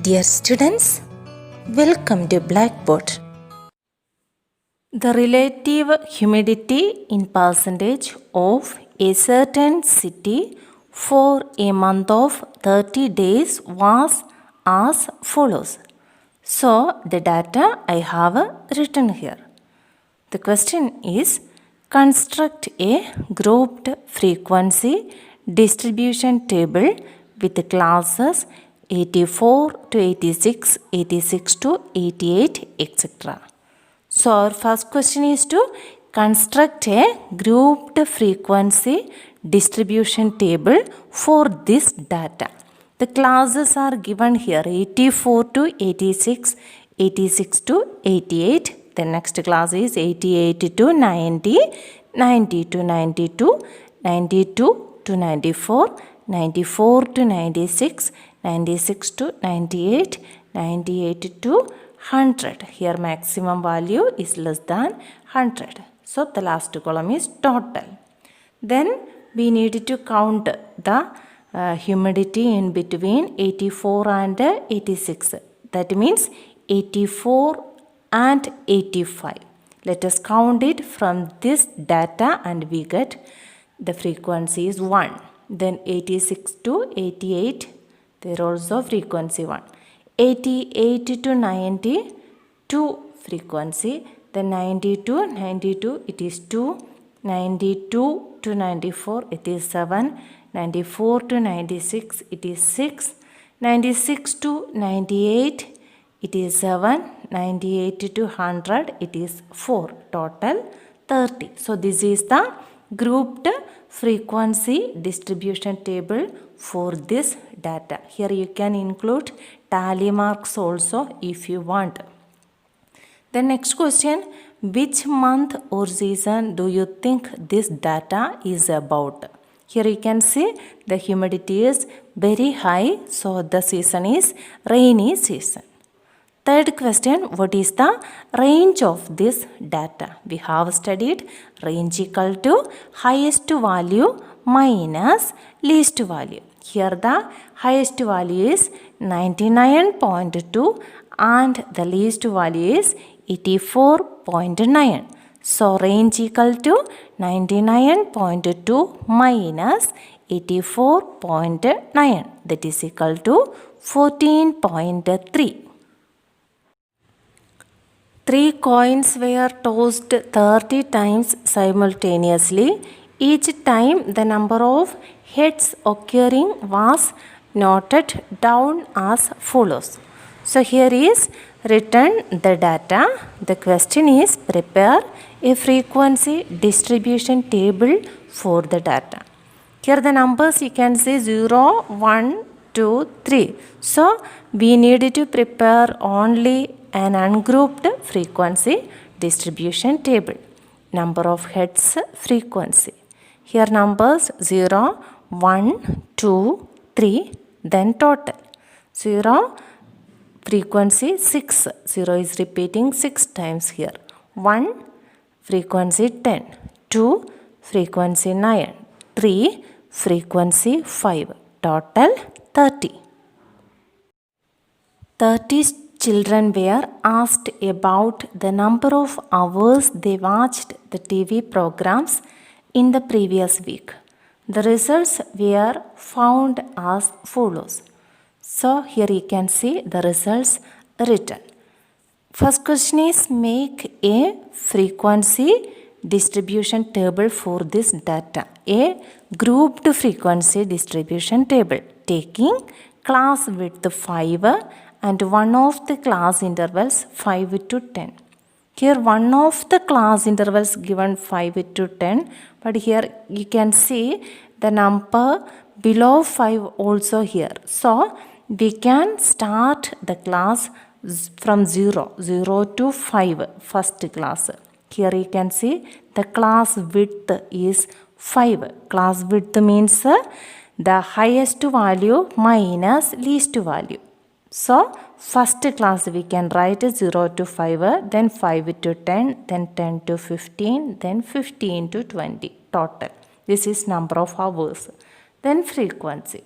Dear students, welcome to Blackboard. The relative humidity in percentage of a certain city for a month of 30 days was as follows. So, the data I have written here. The question is, construct a grouped frequency distribution table with classes 84 to 86, 86 to 88, etc. So, our first question is to construct a grouped frequency distribution table for this data. The classes are given here 84 to 86, 86 to 88. The next class is 88 to 90, 90 to 92, 92 to 94, 94 to 96, 96 to 98, 98 to 100. Here maximum value is less than 100. So the last column is total. Then we need to count the humidity in between 84 and 86. That means 84 and 85. Let us count it from this data and we get the frequency is 1. Then 86 to 88, there also frequency 1. 88 to 90, 2 frequency. Then 90 to 92, it is 2. 92 to 94, it is 7. 94 to 96, it is 6. 96 to 98, it is 7. 98 to 100, it is 4. Total 30. So this is the grouped frequency distribution table for this data. Here you can include tally marks also if you want. The next question, which month or season do you think this data is about? Here you can see the humidity is very high, so the season is rainy season. Third question, what is the range of this data? We have studied range equal to highest value minus least value. Here the highest value is 99.2 and the least value is 84.9. So range equal to 99.2 minus 84.9, that is equal to 14.3. 3 coins were tossed 30 times simultaneously. Each time the number of heads occurring was noted down as follows. So here is written the data. The question is prepare a frequency distribution table for the data. Here the numbers you can see 0, 1, 2, 3. So we need to prepare only an ungrouped frequency distribution table. Number of heads frequency. Here numbers 0, 1, 2, 3, then total. 0 frequency 6. 0 is repeating 6 times here. 1 frequency 10. 2 frequency 9. 3 frequency 5. Total 30. 30 children were asked about the number of hours they watched the TV programs in the previous week. The results were found as follows. So here you can see the results written. First question is make a frequency distribution table for this data. A grouped frequency distribution table taking class width 5 and one of the class intervals 5 to 10. Here one of the class intervals given 5 to 10, but here you can see the number below 5 also here. So we can start the class from 0 to 5, first class. Here you can see the class width is 5. Class width means the highest value minus least value. So first class we can write 0 to 5, then 5 to 10, then 10 to 15, then 15 to 20 total. This is number of hours. Then frequency.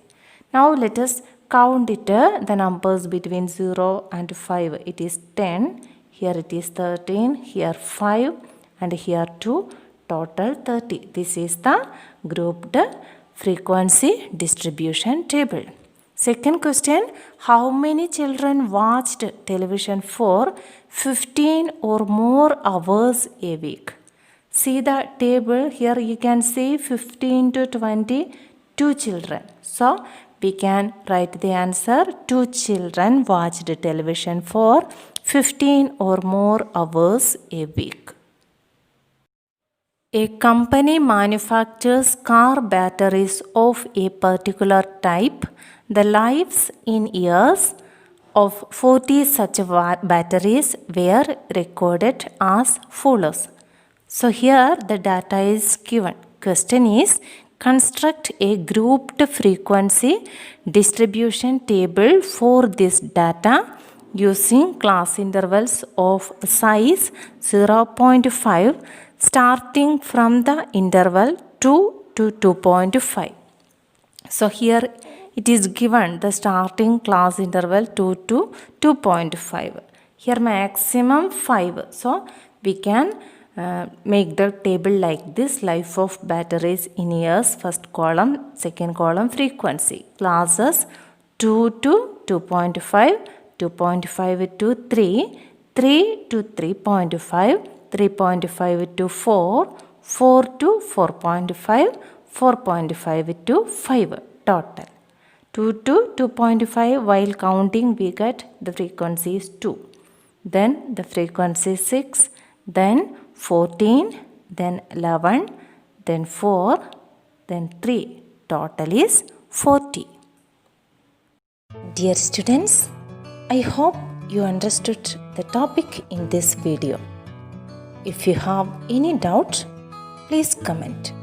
Now let us count it, the numbers between 0 and 5. It is 10, here it is 13, here 5 and here 2, total 30. This is the grouped frequency distribution table. Second question, how many children watched television for 15 or more hours a week? See the table, here you can see 15 to 20, 2 children. So, we can write the answer, 2 children watched television for 15 or more hours a week. A company manufactures car batteries of a particular type. The lives in years of 40 such batteries were recorded as follows. So here the data is given. Question is, construct a grouped frequency distribution table for this data using class intervals of size 0.5 starting from the interval 2 to 2.5. So here it is given the starting class interval 2 to 2.5. Here maximum 5. So we can make the table like this. Life of batteries in years, first column, second column frequency. Classes 2 to 2.5, 2.5 to 3, 3 to 3.5, 3.5 to 4, 4 to 4.5, 4.5 to 5 total. 2 to 2.5 while counting we get the frequency is 2. Then the frequency is 6, then 14, then 11, then 4, then 3. Total is 40. Dear students, I hope you understood the topic in this video. If you have any doubt, please comment.